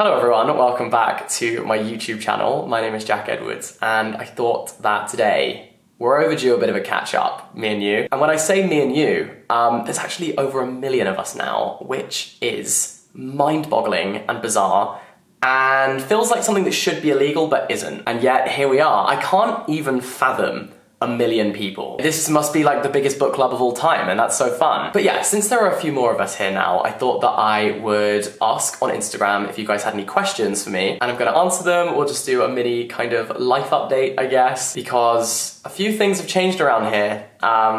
Hello everyone, welcome back to my YouTube channel. My name is Jack Edwards and I thought that today we're overdue a bit of a catch up, me and you. And when I say me and you, there's actually over 1 million of us now, which is mind-boggling and bizarre and feels like something that should be illegal but isn't. And yet here we are. I can't even fathom 1 million people. This must be like the biggest book club of all time, and that's so fun. But yeah, since there are a few more of us here now, I thought that I would ask on Instagram if you guys had any questions for me, and I'm gonna answer them or just do a mini kind of life update, I guess, because a few things have changed around here,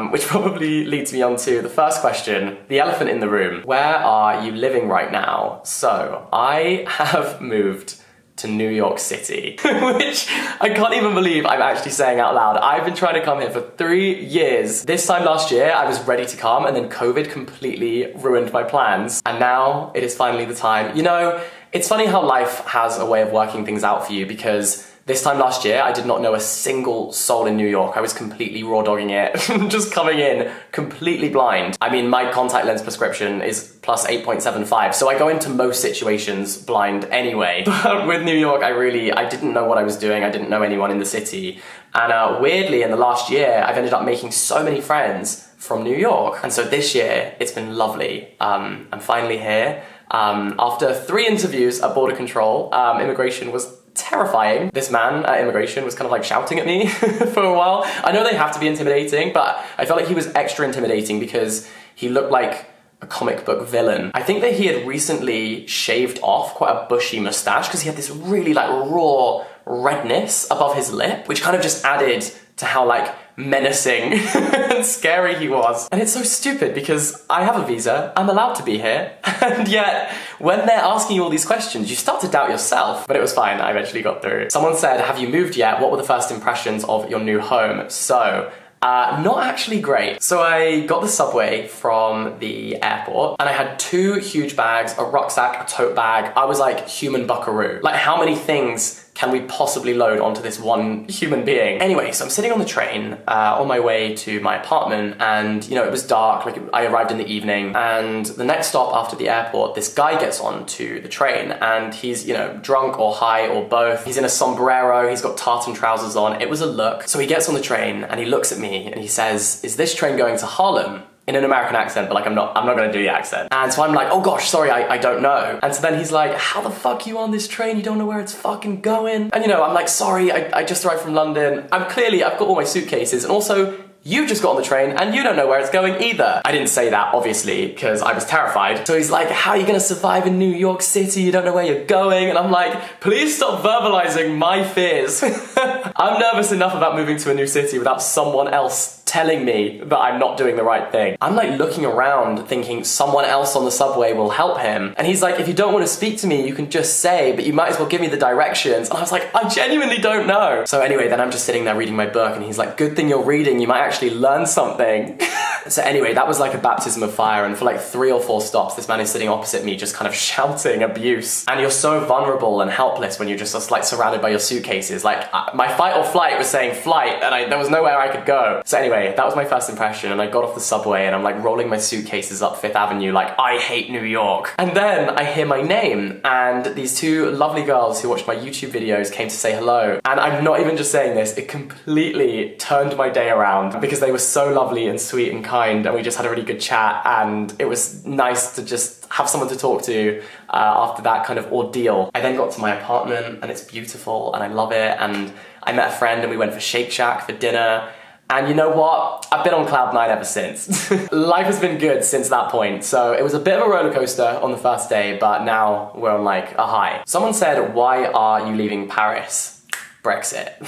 which probably leads me on to the first question, the elephant in the room. Where are you living right now? So I have moved to New York City, which I can't even believe I'm actually saying out loud. I've been trying to come here for 3 years. This time last year, I was ready to come, and then COVID completely ruined my plans. And now it is finally the time. You know, it's funny how life has a way of working things out for you, because this time last year, I did not know a single soul in New York. I was completely raw dogging it, just coming in completely blind. I mean, my contact lens prescription is plus 8.75, so I go into most situations blind anyway. But with New York, I didn't know what I was doing. I didn't know anyone in the city. And weirdly, in the last year, I've ended up making so many friends from New York. And so this year, it's been lovely. I'm finally here. After 3 interviews at border control, immigration was terrifying. This man at immigration was kind of like shouting at me for a while. I know they have to be intimidating, but I felt like he was extra intimidating because he looked like a comic book villain. I think that he had recently shaved off quite a bushy mustache because he had this really like raw redness above his lip, which kind of just added to how like menacing and scary he was. And it's so stupid because I have a visa, I'm allowed to be here, and yet when they're asking you all these questions, you start to doubt yourself. But it was fine, I eventually got through. Someone said, have you moved yet? What were the first impressions of your new home? So, not actually great. So I got the subway from the airport and I had 2 huge bags, a rucksack, a tote bag. I was like human buckaroo. Like, how many things can we possibly load onto this one human being? Anyway, so I'm sitting on the train on my way to my apartment, and you know, it was dark, like I arrived in the evening, and the next stop after the airport, this guy gets onto the train and he's, you know, drunk or high or both. He's in a sombrero, he's got tartan trousers on. It was a look. So he gets on the train and he looks at me and he says, is this train going to Harlem? In an American accent, but like I'm not gonna do the accent. And so I'm like, oh gosh, sorry, I don't know. And so then he's like, how the fuck are you on this train? You don't know where it's fucking going? And you know, I'm like, sorry, I just arrived from London. I've got all my suitcases, and also, you just got on the train and you don't know where it's going either. I didn't say that, obviously, because I was terrified. So he's like, how are you gonna survive in New York City? You don't know where you're going. And I'm like, please stop verbalizing my fears. I'm nervous enough about moving to a new city without someone else telling me that I'm not doing the right thing. I'm like looking around thinking someone else on the subway will help him. And he's like, if you don't want to speak to me, you can just say, but you might as well give me the directions. And I was like, I genuinely don't know. So anyway, then I'm just sitting there reading my book and he's like, good thing you're reading, you might actually learn something. So anyway, that was like a baptism of fire, and for like 3 or 4 stops, this man is sitting opposite me just kind of shouting abuse. And you're so vulnerable and helpless when you're just like surrounded by your suitcases. Like my fight or flight was saying flight, and there was nowhere I could go. So anyway, that was my first impression, and I got off the subway and I'm like rolling my suitcases up 5th Avenue like, I hate New York. And then I hear my name, and these 2 lovely girls who watched my YouTube videos came to say hello. And I'm not even just saying this, it completely turned my day around because they were so lovely and sweet and kind, and we just had a really good chat, and it was nice to just have someone to talk to after that kind of ordeal. I then got to my apartment and it's beautiful and I love it, and I met a friend and we went for Shake Shack for dinner. And you know what? I've been on cloud 9 ever since. Life has been good since that point. So it was a bit of a roller coaster on the first day, but now we're on like a high. Someone said, why are you leaving Paris? Brexit.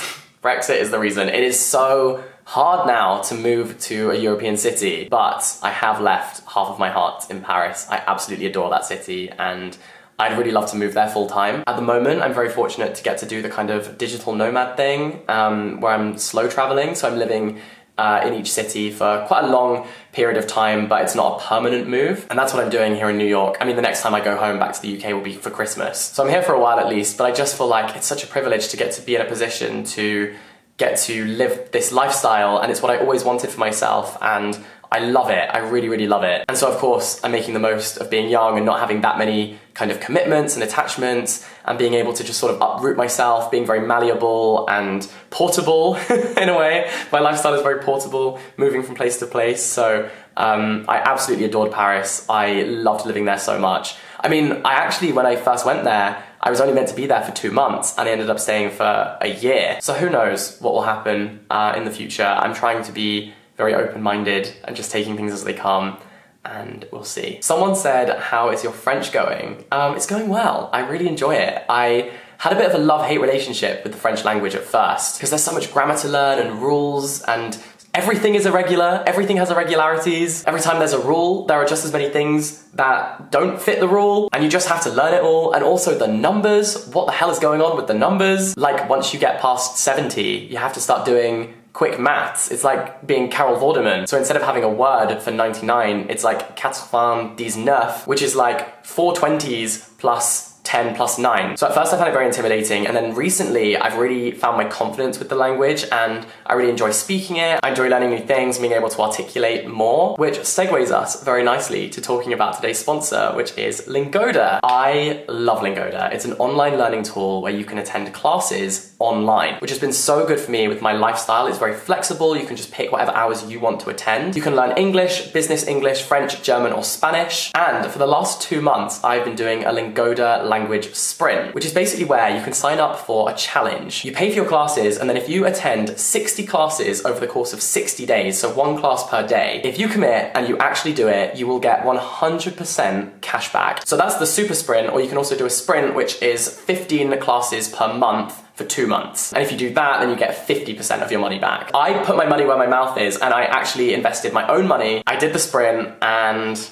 Brexit is the reason. It is so hard now to move to a European city, but I have left half of my heart in Paris. I absolutely adore that city, and I'd really love to move there full time. At the moment, I'm very fortunate to get to do the kind of digital nomad thing where I'm slow traveling. So I'm living in each city for quite a long period of time, but it's not a permanent move. And that's what I'm doing here in New York. I mean, the next time I go home back to the UK will be for Christmas. So I'm here for a while at least, but I just feel like it's such a privilege to get to be in a position to get to live this lifestyle, and it's what I always wanted for myself, and I love it. I really, really love it. And so of course, I'm making the most of being young and not having that many kind of commitments and attachments, and being able to just sort of uproot myself, being very malleable and portable in a way. My lifestyle is very portable, moving from place to place. So I absolutely adored Paris. I loved living there so much. I mean, I actually, when I first went there, I was only meant to be there for 2 months, and I ended up staying for a year. So who knows what will happen in the future. I'm trying to be very open-minded and just taking things as they come, and we'll see. Someone said, how is your French going? It's going well. I really enjoy it. I had a bit of a love-hate relationship with the French language at first, because there's so much grammar to learn and rules, and everything is irregular, everything has irregularities. Every time there's a rule, there are just as many things that don't fit the rule, and you just have to learn it all. And also the numbers, what the hell is going on with the numbers? Like, once you get past 70, you have to start doing quick maths. It's like being Carol Vorderman. So instead of having a word for 99, it's like 99, which is like 4 20s plus 10 plus 9. So at first I found it very intimidating, and then recently I've really found my confidence with the language, and I really enjoy speaking it. I enjoy learning new things, being able to articulate more, which segues us very nicely to talking about today's sponsor, which is Lingoda. I love Lingoda. It's an online learning tool where you can attend classes online, which has been so good for me with my lifestyle. It's very flexible. You can just pick whatever hours you want to attend. You can learn English, business English, French, German, or Spanish. And for the last 2 months, I've been doing a Lingoda language sprint, which is basically where you can sign up for a challenge. You pay for your classes, and then if you attend 60 classes over the course of 60 days, so 1 class per day, if you commit and you actually do it, you will get 100% cash back. So that's the super sprint, or you can also do a sprint, which is 15 classes per month for 2 months. And if you do that, then you get 50% of your money back. I put my money where my mouth is, and I actually invested my own money. I did the sprint, and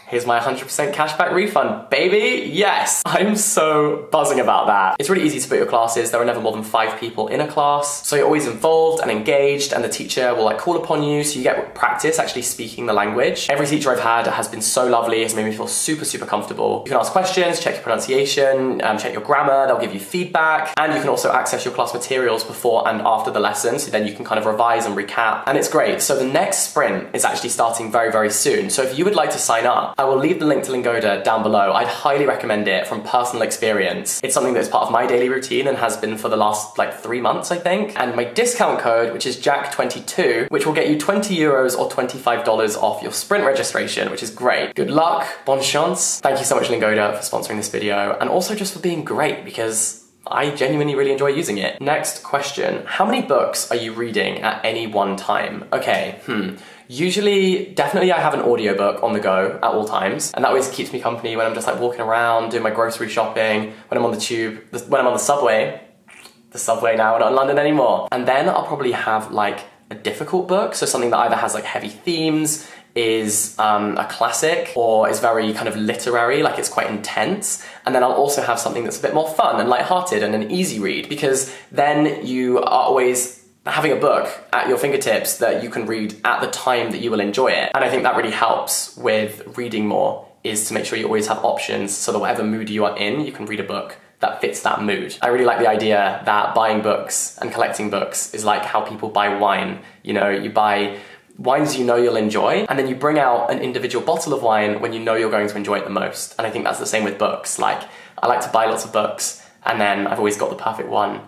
here's my 100% cashback refund, baby. Yes, I'm so buzzing about that. It's really easy to book your classes. There are never more than 5 people in a class. So you're always involved and engaged, and the teacher will like call upon you, so you get practice actually speaking the language. Every teacher I've had has been so lovely. It's made me feel super, super comfortable. You can ask questions, check your pronunciation, check your grammar. They'll give you feedback, and you can also access your class materials before and after the lesson, so then you can kind of revise and recap, and it's great. So the next sprint is actually starting very, very soon. So if you would like to sign up, I will leave the link to Lingoda down below. I'd highly recommend it from personal experience. It's something that's part of my daily routine and has been for the last like 3 months, I think. And my discount code, which is Jack22, which will get you 20 euros or $25 off your sprint registration, which is great. Good luck, bonne chance. Thank you so much, Lingoda, for sponsoring this video, and also just for being great, because I genuinely really enjoy using it. Next question. How many books are you reading at any one time? Okay, Usually, definitely I have an audiobook on the go at all times, and that always keeps me company when I'm just like walking around, doing my grocery shopping, when I'm on the tube, when I'm on the subway now, we're not in London anymore. And then I'll probably have like a difficult book, so something that either has like heavy themes, is a classic, or is very kind of literary, like it's quite intense. And then I'll also have something that's a bit more fun and lighthearted and an easy read, because then you are always having a book at your fingertips that you can read at the time that you will enjoy it. And I think that really helps with reading more, is to make sure you always have options, so that whatever mood you are in, you can read a book that fits that mood. I really like the idea that buying books and collecting books is like how people buy wine. You know, you buy wines you know you'll enjoy, and then you bring out an individual bottle of wine when you know you're going to enjoy it the most. And I think that's the same with books. Like, I like to buy lots of books, and then I've always got the perfect one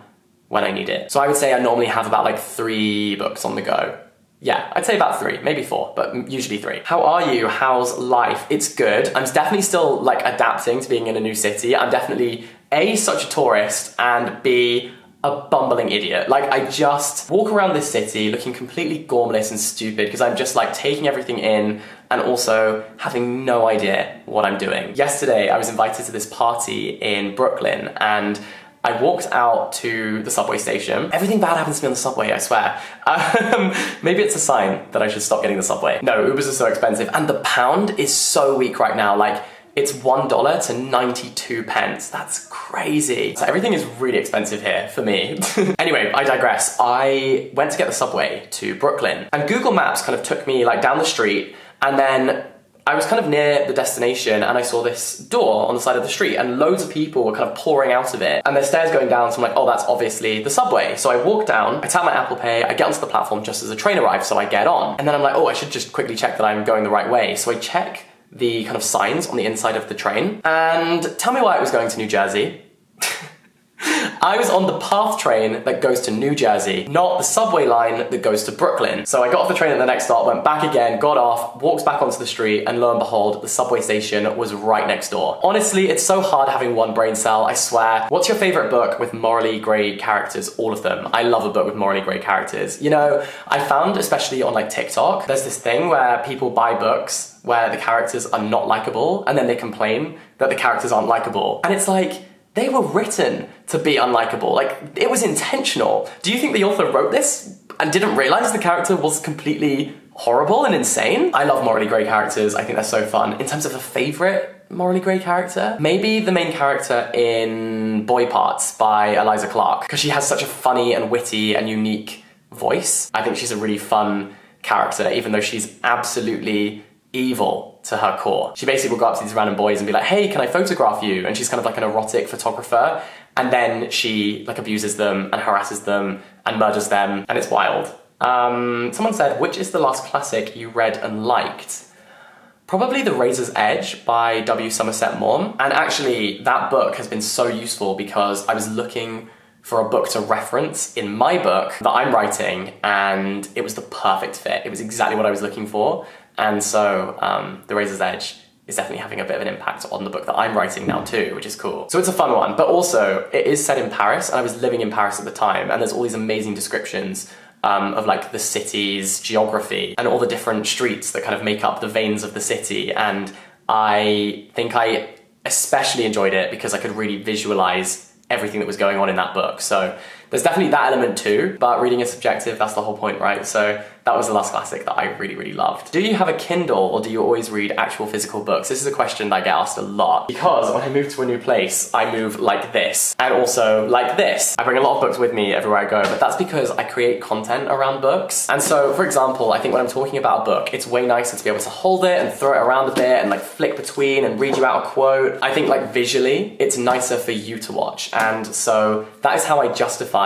when I need it. So I would say I normally have about like 3 books on the go. Yeah, I'd say about 3, maybe 4, but usually 3. How are you? How's life? It's good. I'm definitely still like adapting to being in a new city. I'm definitely A, such a tourist, and B, a bumbling idiot. Like, I just walk around this city looking completely gormless and stupid, because I'm just like taking everything in and also having no idea what I'm doing. Yesterday, I was invited to this party in Brooklyn, and I walked out to the subway station. Everything bad happens to me on the subway, I swear. Maybe it's a sign that I should stop getting the subway. No, Ubers are so expensive, and the pound is so weak right now. Like, it's $1 to 92 pence. That's crazy. So everything is really expensive here for me. Anyway, I digress. I went to get the subway to Brooklyn, and Google Maps kind of took me like down the street, and then I was kind of near the destination and I saw this door on the side of the street and loads of people were kind of pouring out of it and there's stairs going down, so I'm like, oh, that's obviously the subway. So I walk down, I tap my Apple Pay, I get onto the platform just as a train arrives, so I get on. And then I'm like, oh, I should just quickly check that I'm going the right way. So I check the kind of signs on the inside of the train and tell me why it was going to New Jersey. I was on the PATH train that goes to New Jersey, not the subway line that goes to Brooklyn. So I got off the train at the next stop, went back again, got off, walked back onto the street, and lo and behold, the subway station was right next door. Honestly, it's so hard having one brain cell, I swear. What's your favorite book with morally grey characters? All of them. I love a book with morally grey characters. You know, I found, especially on like TikTok, there's this thing where people buy books where the characters are not likable, and then they complain that the characters aren't likable. And it's like, they were written to be unlikable. Like, it was intentional. Do you think the author wrote this and didn't realize the character was completely horrible and insane? I love morally grey characters. I think they're so fun. In terms of a favorite morally grey character, maybe the main character in Boy Parts by Eliza Clark, because she has such a funny and witty and unique voice. I think she's a really fun character, even though she's absolutely evil to her core. She basically will go up to these random boys and be like, hey, can I photograph you? And she's kind of like an erotic photographer. And then she like abuses them and harasses them and murders them. And it's wild. Someone said, which is the last classic you read and liked? Probably The Razor's Edge by W. Somerset Maugham. And actually that book has been so useful because I was looking for a book to reference in my book that I'm writing, and it was the perfect fit. It was exactly what I was looking for. And so The Razor's Edge is definitely having a bit of an impact on the book that I'm writing now too, which is cool. So it's a fun one, but also it is set in Paris, and I was living in Paris at the time, and there's all these amazing descriptions of like the city's geography and all the different streets that kind of make up the veins of the city. And I think I especially enjoyed it because I could really visualize everything that was going on in that book. So there's definitely that element too, but reading is subjective, that's the whole point, right? So that was the last classic that I really, really loved. Do you have a Kindle or do you always read actual physical books? This is a question that I get asked a lot because when I move to a new place, I move like this and also like this. I bring a lot of books with me everywhere I go, but that's because I create content around books. And so, for example, I think when I'm talking about a book, it's way nicer to be able to hold it and throw it around a bit and like flick between and read you out a quote. I think like visually, it's nicer for you to watch. And so that is how I justify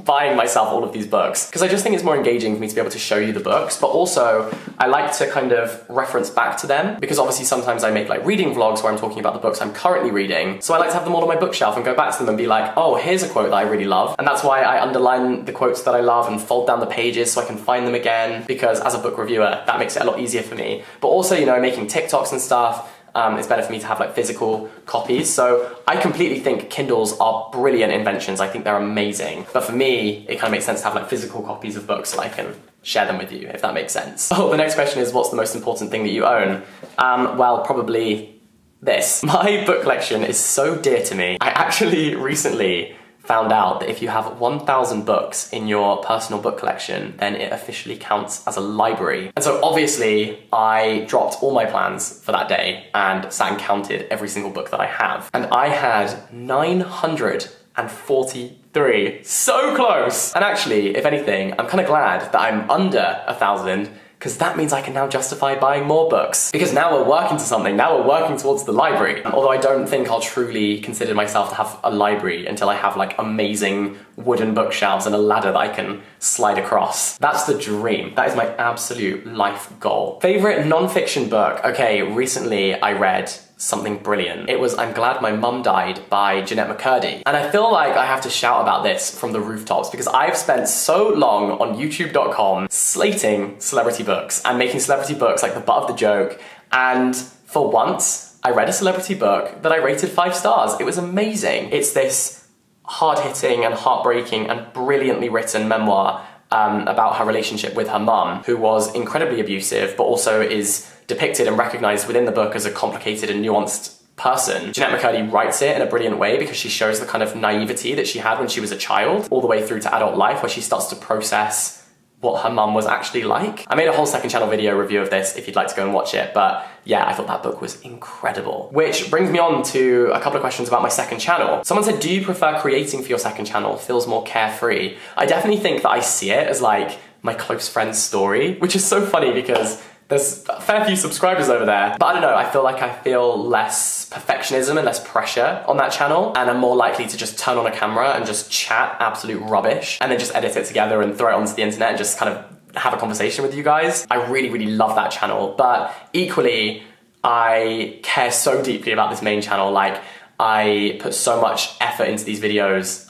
buying myself all of these books, because I just think it's more engaging for me to be able to show you the books, but also I like to kind of reference back to them, because obviously sometimes I make like reading vlogs where I'm talking about the books I'm currently reading, so I like to have them all on my bookshelf and go back to them and be like, oh, here's a quote that I really love, and that's why I underline the quotes that I love and fold down the pages so I can find them again, because as a book reviewer that makes it a lot easier for me. But also, you know, making TikToks and stuff, it's better for me to have like physical copies. So I completely think Kindles are brilliant inventions. I think they're amazing. But for me, it kind of makes sense to have like physical copies of books so I can share them with you, if that makes sense. Oh, the next question is, what's the most important thing that you own? Well, probably this. My book collection is so dear to me. I actually recently found out that if you have 1,000 books in your personal book collection, then it officially counts as a library. And so obviously I dropped all my plans for that day and sat and counted every single book that I have. And I had 943. So close! And actually, if anything, I'm kind of glad that I'm under 1,000, because that means I can now justify buying more books. Because now we're working to something, now we're working towards the library. Although I don't think I'll truly consider myself to have a library until I have like amazing wooden bookshelves and a ladder that I can slide across. That's the dream. That is my absolute life goal. Favorite non-fiction book? Okay, recently I read something brilliant. It was I'm Glad My Mum Died by Jeanette McCurdy. And I feel like I have to shout about this from the rooftops because I've spent so long on youtube.com slating celebrity books and making celebrity books like the butt of the joke. And for once, I read a celebrity book that I rated 5 stars. It was amazing. It's this hard-hitting and heartbreaking and brilliantly written memoir about her relationship with her mum, who was incredibly abusive, but also is depicted and recognized within the book as a complicated and nuanced person. Jeanette McCurdy writes it in a brilliant way because she shows the kind of naivety that she had when she was a child, all the way through to adult life, where she starts to process what her mum was actually like. I made a whole second channel video review of this if you'd like to go and watch it, but yeah, I thought that book was incredible. Which brings me on to a couple of questions about my second channel. Someone said, do you prefer creating for your second channel? Feels more carefree. I definitely think that I see it as like my close friend's story, which is so funny because There's a fair few subscribers over there. But I don't know, I feel less perfectionism and less pressure on that channel, and I'm more likely to just turn on a camera and just chat absolute rubbish and then just edit it together and throw it onto the internet and just kind of have a conversation with you guys. I really, really love that channel, but equally, I care so deeply about this main channel. Like, I put so much effort into these videos.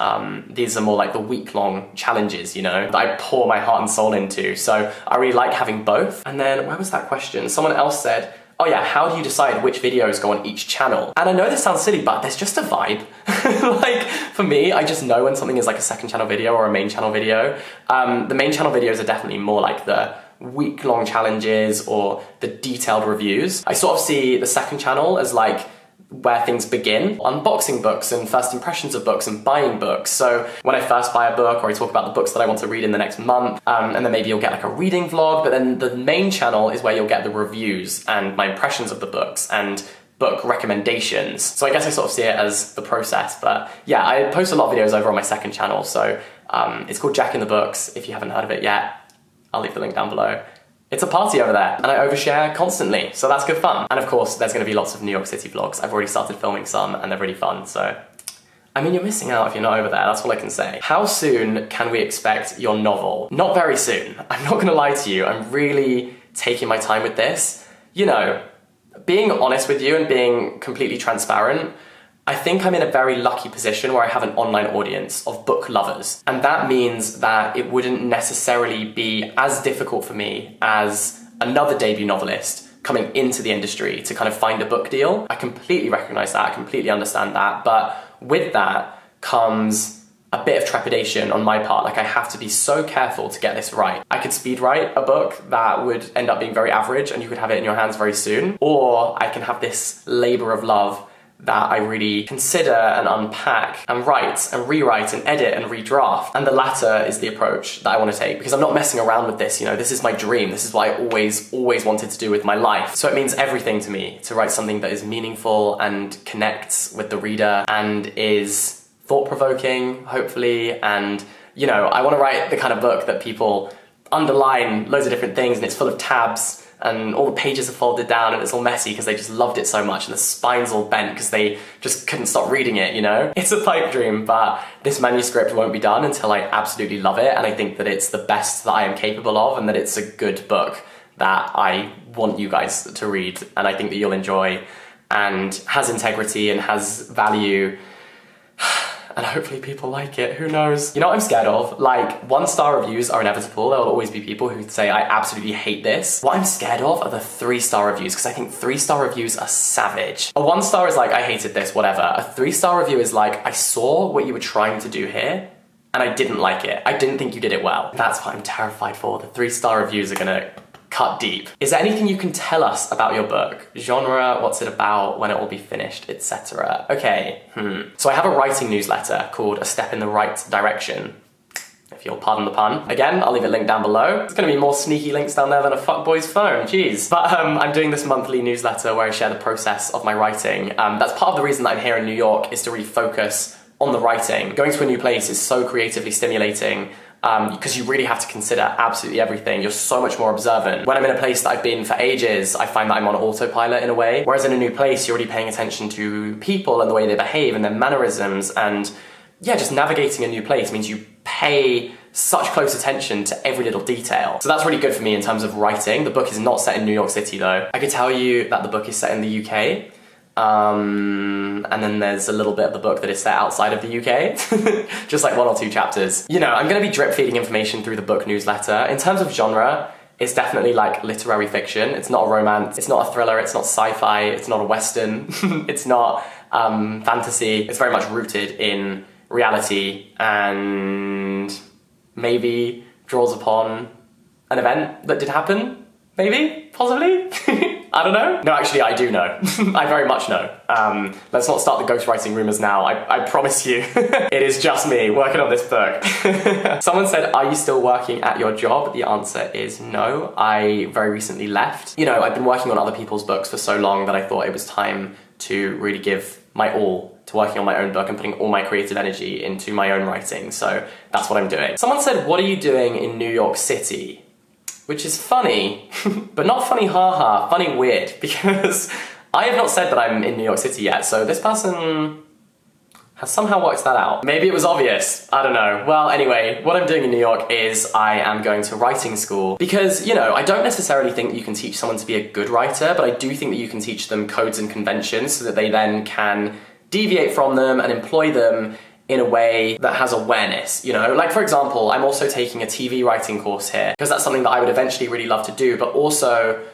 These are more like the week-long challenges, you know, that I pour my heart and soul into. So I really like having both. And then, where was that question? Someone else said, oh yeah, how do you decide which videos go on each channel? And I know this sounds silly, but there's just a vibe. Like, for me, I just know when something is like a second channel video or a main channel video. The main channel videos are definitely more like the week-long challenges or the detailed reviews. I sort of see the second channel as like where things begin, unboxing books and first impressions of books and buying books. So when I first buy a book, or I talk about the books that I want to read in the next month, and then maybe you'll get like a reading vlog, but then the main channel is where you'll get the reviews and my impressions of the books and book recommendations. So I guess I sort of see it as the process, but yeah, I post a lot of videos over on my second channel. So it's called Jack in the Books. If you haven't heard of it yet, I'll leave the link down below. It's a party over there, and I overshare constantly, so that's good fun. And of course, there's gonna be lots of New York City vlogs. I've already started filming some, and they're really fun, so. I mean, you're missing out if you're not over there, that's all I can say. How soon can we expect your novel? Not very soon. I'm not gonna lie to you, I'm really taking my time with this. You know, being honest with you and being completely transparent, I think I'm in a very lucky position where I have an online audience of book lovers. And that means that it wouldn't necessarily be as difficult for me as another debut novelist coming into the industry to kind of find a book deal. I completely recognize that, I completely understand that, but with that comes a bit of trepidation on my part. Like, I have to be so careful to get this right. I could speed write a book that would end up being very average and you could have it in your hands very soon, or I can have this labor of love that I really consider and unpack and write and rewrite and edit and redraft. And the latter is the approach that I want to take, because I'm not messing around with this, you know, this is my dream. This is what I always wanted to do with my life. So it means everything to me to write something that is meaningful and connects with the reader and is thought-provoking, hopefully. And, you know, I want to write the kind of book that people underline loads of different things and it's full of tabs and all the pages are folded down and it's all messy because they just loved it so much and the spine's all bent because they just couldn't stop reading it, you know? It's a pipe dream, but this manuscript won't be done until I absolutely love it, and I think that it's the best that I am capable of and that it's a good book that I want you guys to read and I think that you'll enjoy and has integrity and has value. And hopefully people like it, who knows? You know what I'm scared of? Like, 1-star reviews are inevitable. There will always be people who say, I absolutely hate this. What I'm scared of are the 3-star reviews, because I think 3-star reviews are savage. A 1-star is like, I hated this, whatever. A 3-star review is like, I saw what you were trying to do here, and I didn't like it. I didn't think you did it well. That's what I'm terrified for. The 3-star reviews are gonna cut deep. Is there anything you can tell us about your book? Genre, what's it about, when it will be finished, etc. Okay, So I have a writing newsletter called A Step in the Right Direction, if you'll pardon the pun. Again, I'll leave a link down below. There's gonna be more sneaky links down there than a fuckboy's phone, jeez. But I'm doing this monthly newsletter where I share the process of my writing. That's part of the reason that I'm here in New York, is to really focus on the writing. Going to a new place is so creatively stimulating, because you really have to consider absolutely everything. You're so much more observant. When I'm in a place that I've been for ages, I find that I'm on autopilot in a way. Whereas in a new place, you're already paying attention to people and the way they behave and their mannerisms. And yeah, just navigating a new place means you pay such close attention to every little detail. So that's really good for me in terms of writing. The book is not set in New York City though. I could tell you that the book is set in the UK. And then there's a little bit of the book that is set outside of the UK, just like 1 or 2 chapters. You know, I'm gonna be drip feeding information through the book newsletter. In terms of genre, it's definitely like literary fiction. It's not a romance, it's not a thriller, it's not sci-fi, it's not a western, it's not fantasy. It's very much rooted in reality and maybe draws upon an event that did happen, maybe, possibly. I don't know. No, actually, I do know. I very much know. Let's not start the ghostwriting rumors now. I promise you, it is just me working on this book. Someone said, are you still working at your job? The answer is no. I very recently left. You know, I've been working on other people's books for so long that I thought it was time to really give my all to working on my own book and putting all my creative energy into my own writing. So that's what I'm doing. Someone said, what are you doing in New York City? which is funny, but not funny haha, funny weird, because I have not said that I'm in New York City yet, so this person has somehow worked that out. Maybe it was obvious, I don't know. Well, anyway, what I'm doing in New York is I am going to writing school because, you know, I don't necessarily think that you can teach someone to be a good writer, but I do think that you can teach them codes and conventions so that they then can deviate from them and employ them in a way that has awareness, you know? Like, for example, I'm also taking a TV writing course here because that's something that I would eventually really love to do, but also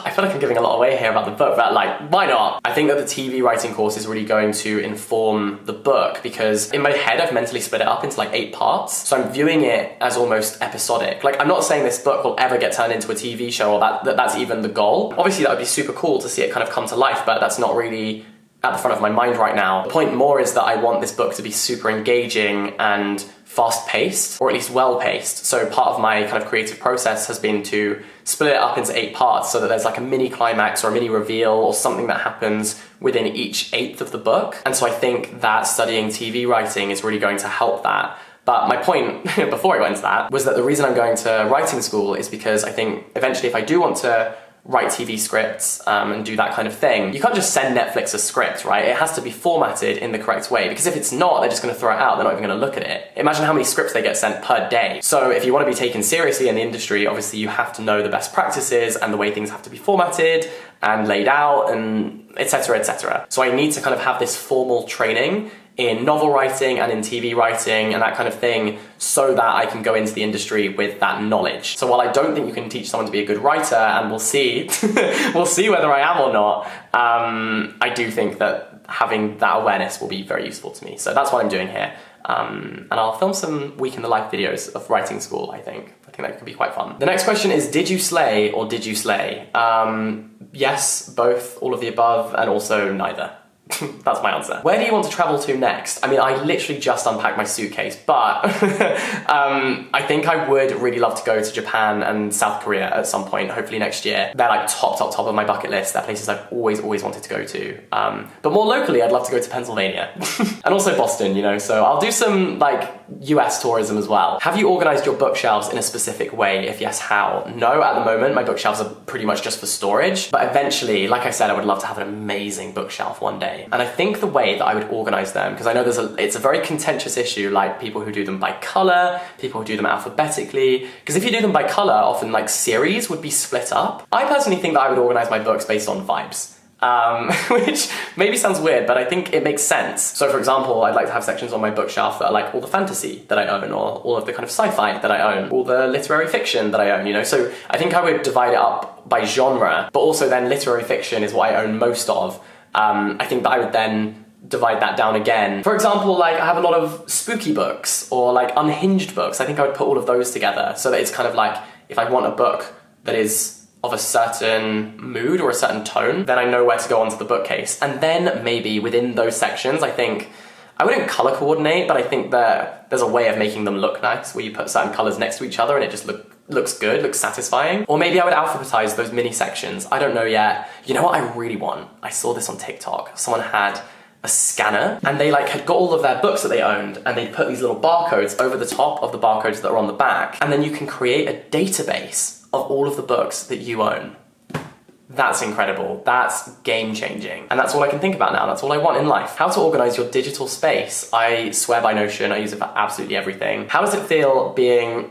I feel like I'm giving a lot away here about the book, but like, why not? I think that the TV writing course is really going to inform the book because in my head, I've mentally split it up into like 8 parts. So I'm viewing it as almost episodic. Like, I'm not saying this book will ever get turned into a TV show or that's even the goal. Obviously, that would be super cool to see it kind of come to life, but that's not really at the front of my mind right now. The point more is that I want this book to be super engaging and fast-paced, or at least well-paced. So part of my kind of creative process has been to split it up into 8 parts so that there's like a mini climax or a mini reveal or something that happens within each 1/8 of the book. And so I think that studying TV writing is really going to help that. But my point before I got into that was that the reason I'm going to writing school is because I think eventually if I do want to write TV scripts and do that kind of thing, you can't just send Netflix a script, right? It has to be formatted in the correct way, because if it's not, they're just going to throw it out. They're not even going to look at it. Imagine how many scripts they get sent per day. So if you want to be taken seriously in the industry, obviously you have to know the best practices and the way things have to be formatted and laid out and etc, etc. So I need to kind of have this formal training in novel writing and in TV writing and that kind of thing so that I can go into the industry with that knowledge. So while I don't think you can teach someone to be a good writer, and we'll see, we'll see whether I am or not, I do think that having that awareness will be very useful to me. So that's what I'm doing here. And I'll film some week in the life videos of writing school, I think. I think that could be quite fun. The next question is, did you slay or did you slay? Yes, both, all of the above, and also neither. That's my answer. Where do you want to travel to next? I mean, I literally just unpacked my suitcase, but I think I would really love to go to Japan and South Korea at some point, hopefully next year. They're like top of my bucket list. They're places I've always wanted to go to. But more locally, I'd love to go to Pennsylvania and also Boston, you know, so I'll do some like US tourism as well. Have you organized your bookshelves in a specific way? If yes, how? No, at the moment, my bookshelves are pretty much just for storage, but eventually, like I said, I would love to have an amazing bookshelf one day. And I think the way that I would organize them, because I know it's a very contentious issue, like people who do them by color, people who do them alphabetically, because if you do them by color, often like series would be split up. I personally think that I would organize my books based on vibes. Which maybe sounds weird, but I think it makes sense. So for example, I'd like to have sections on my bookshelf that are like all the fantasy that I own, or all of the kind of sci-fi that I own, all the literary fiction that I own, you know? So I think I would divide it up by genre, but also then literary fiction is what I own most of. I think that I would then divide that down again. For example, like I have a lot of spooky books or like unhinged books. I think I would put all of those together so that it's kind of like, if I want a book that is of a certain mood or a certain tone, then I know where to go onto the bookcase. And then maybe within those sections, I think, I wouldn't color coordinate, but I think that there's a way of making them look nice where you put certain colors next to each other and it just looks good, looks satisfying. Or maybe I would alphabetize those mini sections. I don't know yet. You know what I really want? I saw this on TikTok. Someone had a scanner and they like had got all of their books that they owned and they put these little barcodes over the top of the barcodes that are on the back, and then you can create a database of all of the books that you own. That's incredible. That's game-changing. And that's all I can think about now. That's all I want in life. How to organize your digital space. I swear by Notion. I use it for absolutely everything. How does it feel being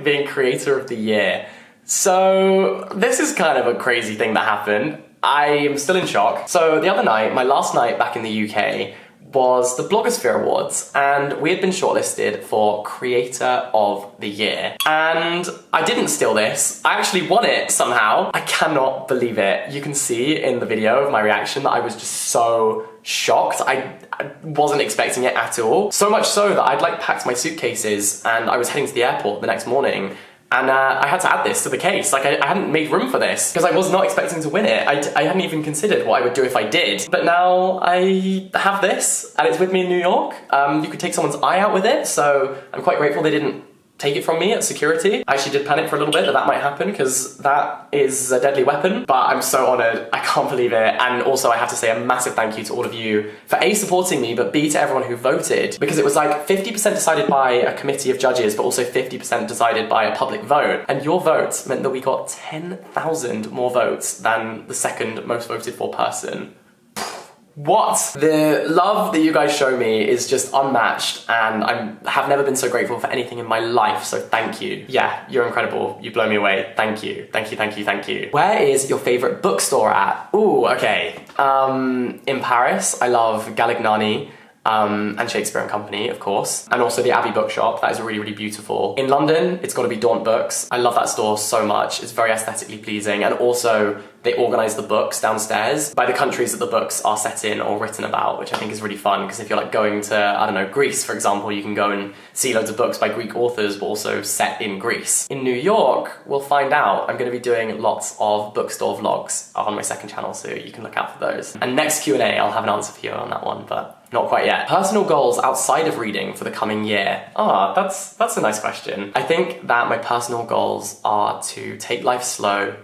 being creator of the year? So this is kind of a crazy thing that happened. I am still in shock. So the other night, my last night back in the UK, was the Blogosphere Awards, and we had been shortlisted for Creator of the Year. And I didn't steal this, I actually won it somehow. I cannot believe it. You can see in the video of my reaction that I was just so shocked. I wasn't expecting it at all. So much so that I'd like packed my suitcases and I was heading to the airport the next morning. And I had to add this to the case. Like I hadn't made room for this because I was not expecting to win it. I hadn't even considered what I would do if I did. But now I have this and it's with me in New York. You could take someone's eye out with it. So I'm quite grateful they didn't take it from me at security. I actually did panic for a little bit that might happen because that is a deadly weapon, but I'm so honored. I can't believe it. And also I have to say a massive thank you to all of you for A, supporting me, but B, to everyone who voted, because it was like 50% decided by a committee of judges, but also 50% decided by a public vote. And your vote meant that we got 10,000 more votes than the second most voted for person. What? The love that you guys show me is just unmatched, and I have never been so grateful for anything in my life, so thank you. Yeah, you're incredible. You blow me away. Thank you. Thank you, thank you, thank you. Where is your favorite bookstore at? Ooh, okay. In Paris, I love Galignani. And Shakespeare and Company, of course, and also the Abbey Bookshop. That is really, really beautiful. In London, it's got to be Daunt Books. I love that store so much. It's very aesthetically pleasing, and also they organise the books downstairs by the countries that the books are set in or written about, which I think is really fun, because if you're like going to, I don't know, Greece, for example, you can go and see loads of books by Greek authors, but also set in Greece. In New York, we'll find out. I'm going to be doing lots of bookstore vlogs on my second channel, so you can look out for those. And next Q&A, I'll have an answer for you on that one, but not quite yet. Personal goals outside of reading for the coming year. That's a nice question. I think that my personal goals are to take life slow,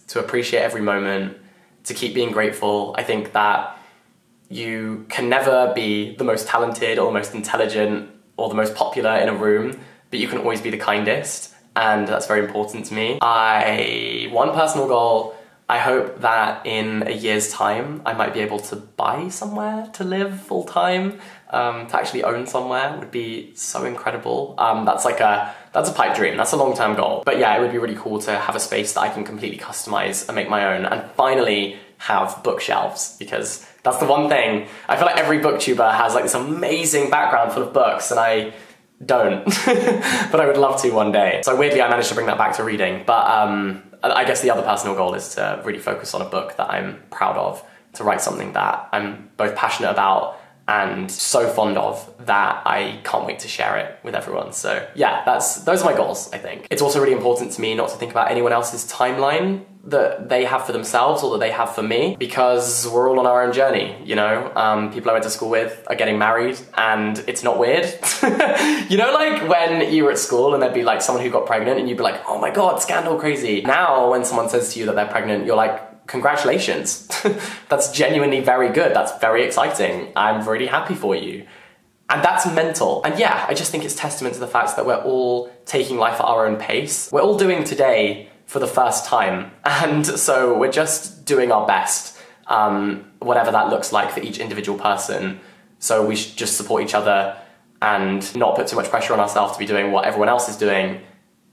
to appreciate every moment, to keep being grateful. I think that you can never be the most talented or the most intelligent or the most popular in a room, but you can always be the kindest, and that's very important to me. One personal goal, I hope that in a year's time, I might be able to buy somewhere to live full time. To actually own somewhere would be so incredible. That's a pipe dream, that's a long-term goal. But yeah, it would be really cool to have a space that I can completely customize and make my own, and finally have bookshelves, because that's the one thing. I feel like every booktuber has like this amazing background full of books, and I don't, but I would love to one day. So weirdly, I managed to bring that back to reading, but I guess the other personal goal is to really focus on a book that I'm proud of, to write something that I'm both passionate about and so fond of that I can't wait to share it with everyone. So yeah, those are my goals, I think. It's also really important to me not to think about anyone else's timeline that they have for themselves or that they have for me, because we're all on our own journey, you know? People I went to school with are getting married, and it's not weird. You know, like when you were at school and there'd be like someone who got pregnant and you'd be like, oh my God, scandal crazy. Now when someone says to you that they're pregnant, you're like, congratulations. That's genuinely very good. That's very exciting. I'm really happy for you. And that's mental. And yeah, I just think it's testament to the fact that we're all taking life at our own pace. We're all doing today for the first time. And so we're just doing our best, whatever that looks like for each individual person. So we should just support each other and not put too much pressure on ourselves to be doing what everyone else is doing,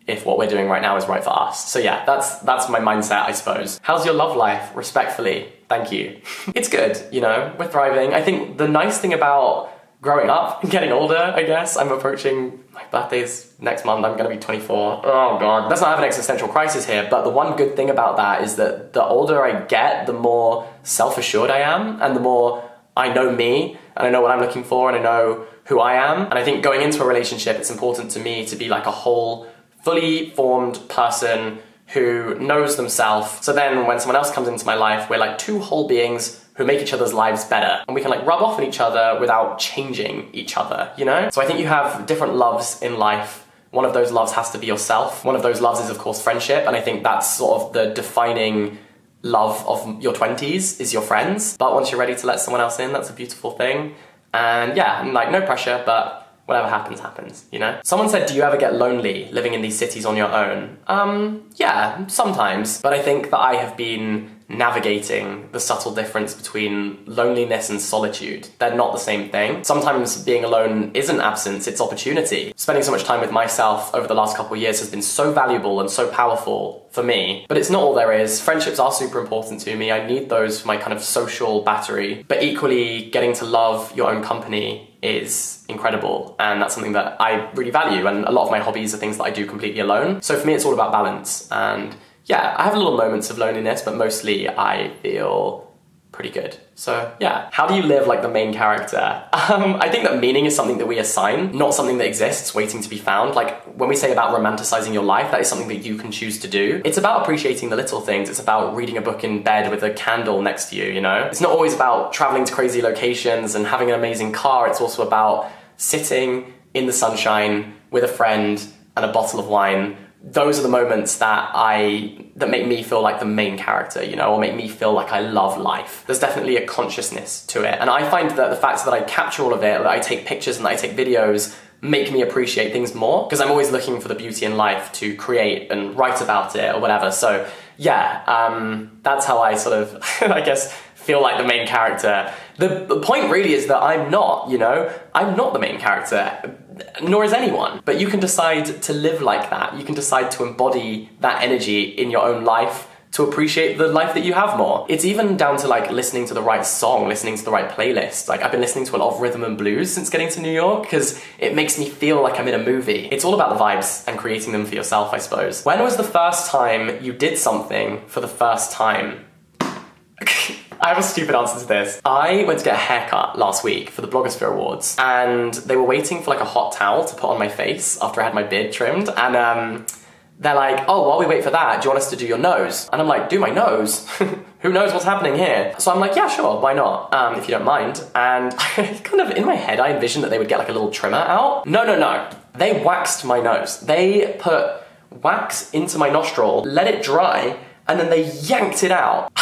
if what we're doing right now is right for us. So yeah, that's my mindset, I suppose. How's your love life? Respectfully, thank you. It's good, you know, we're thriving. I think the nice thing about growing up and getting older, I guess, I'm approaching, my birthday's next month, I'm gonna be 24. Oh God. Let's not have an existential crisis here, but the one good thing about that is that the older I get, the more self-assured I am, and the more I know me, and I know what I'm looking for, and I know who I am. And I think going into a relationship, it's important to me to be like a whole, fully formed person who knows themselves. So then when someone else comes into my life, we're like two whole beings who make each other's lives better. And we can like rub off on each other without changing each other, you know? So I think you have different loves in life. One of those loves has to be yourself. One of those loves is of course friendship. And I think that's sort of the defining love of your 20s is your friends. But once you're ready to let someone else in, that's a beautiful thing. And yeah, like no pressure, but whatever happens, happens, you know? Someone said, do you ever get lonely living in these cities on your own? Yeah, sometimes. But I think that I have been navigating the subtle difference between loneliness and solitude. They're not the same thing. Sometimes being alone isn't absence, it's opportunity. Spending so much time with myself over the last couple of years has been so valuable and so powerful for me. But it's not all there is. Friendships are super important to me. I need those for my kind of social battery. But equally, getting to love your own company is incredible, and that's something that I really value, and a lot of my hobbies are things that I do completely alone. So for me, it's all about balance, and yeah, I have little moments of loneliness, but mostly I feel pretty good. So yeah, how do you live like the main character? I think that meaning is something that we assign, not something that exists waiting to be found. Like when we say about romanticizing your life, that is something that you can choose to do. It's about appreciating the little things. It's about reading a book in bed with a candle next to you, you know? It's not always about traveling to crazy locations and having an amazing car. It's also about sitting in the sunshine with a friend and a bottle of wine, those are the moments that make me feel like the main character, you know, or make me feel like I love life. There's definitely a consciousness to it. And I find that the fact that I capture all of it, that I take pictures and that I take videos, make me appreciate things more, because I'm always looking for the beauty in life to create and write about it or whatever. So yeah, that's how I sort of, I guess, feel like the main character. The point really is that I'm not, you know, I'm not the main character, nor is anyone. But you can decide to live like that. You can decide to embody that energy in your own life to appreciate the life that you have more. It's even down to like listening to the right song, listening to the right playlist. Like I've been listening to a lot of rhythm and blues since getting to New York because it makes me feel like I'm in a movie. It's all about the vibes and creating them for yourself, I suppose. When was the first time you did something for the first time? I have a stupid answer to this. I went to get a haircut last week for the Blogosphere Awards, and they were waiting for like a hot towel to put on my face after I had my beard trimmed, and they're like, oh, while we wait for that, do you want us to do your nose? And I'm like, do my nose? Who knows what's happening here? So I'm like, yeah, sure, why not? If you don't mind. And kind of in my head, I envisioned that they would get like a little trimmer out. No. They waxed my nose. They put wax into my nostril, let it dry, and then they yanked it out.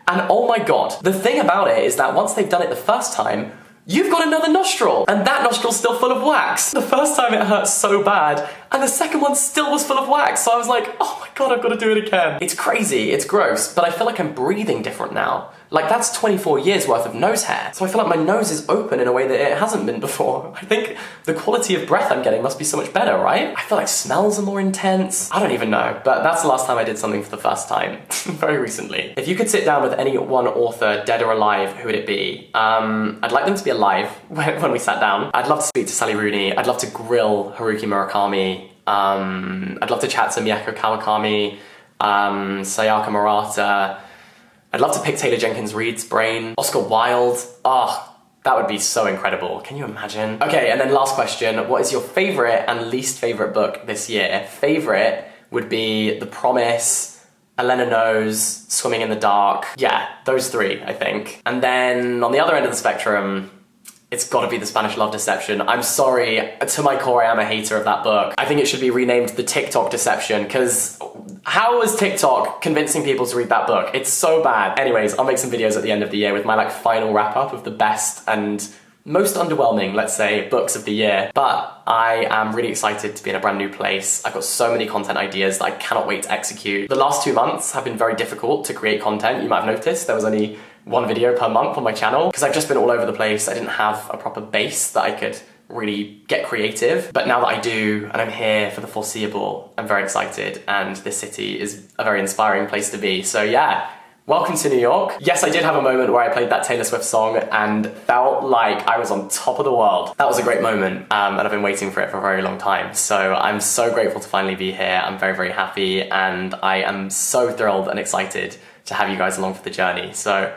And oh my God, the thing about it is that once they've done it the first time, you've got another nostril, and that nostril's still full of wax. The first time it hurt so bad, and the second one still was full of wax, so I was like, oh my God, I've got to do it again. It's crazy, it's gross, but I feel like I'm breathing different now. Like that's 24 years worth of nose hair. So I feel like my nose is open in a way that it hasn't been before. I think the quality of breath I'm getting must be so much better, right? I feel like smells are more intense. I don't even know, but that's the last time I did something for the first time, very recently. If you could sit down with any one author, dead or alive, who would it be? I'd like them to be alive when we sat down. I'd love to speak to Sally Rooney. I'd love to grill Haruki Murakami. I'd love to chat to Miyako Kawakami, Sayaka Murata. I'd love to pick Taylor Jenkins Reid's brain. Oscar Wilde. Oh, that would be so incredible. Can you imagine? Okay, and then last question. What is your favorite and least favorite book this year? Favorite would be The Promise, Elena Knows, Swimming in the Dark. Yeah, those three, I think. And then on the other end of the spectrum, it's gotta be The Spanish Love Deception. I'm sorry, to my core, I am a hater of that book. I think it should be renamed The TikTok Deception, because how is TikTok convincing people to read that book? It's so bad. Anyways, I'll make some videos at the end of the year with my like final wrap up of the best and most underwhelming, let's say, books of the year. But I am really excited to be in a brand new place. I've got so many content ideas that I cannot wait to execute. The last 2 months have been very difficult to create content. You might have noticed there was only one video per month on my channel because I've just been all over the place. I didn't have a proper base that I could really get creative. But now that I do, and I'm here for the foreseeable, I'm very excited, and this city is a very inspiring place to be. So yeah, welcome to New York. Yes, I did have a moment where I played that Taylor Swift song and felt like I was on top of the world. That was a great moment, and I've been waiting for it for a very long time. So I'm so grateful to finally be here. I'm very, very happy, and I am so thrilled and excited to have you guys along for the journey. So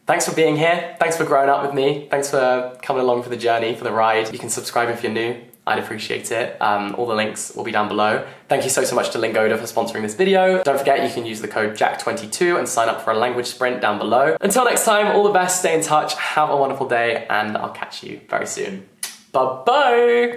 thanks for being here. Thanks for growing up with me. Thanks for coming along for the journey, for the ride. You can subscribe if you're new. I'd appreciate it. All the links will be down below. Thank you so much to Lingoda for sponsoring this video. Don't forget you can use the code JACK22 and sign up for a language sprint down below. Until next time, all the best, stay in touch, have a wonderful day, and I'll catch you very soon. Bye-bye!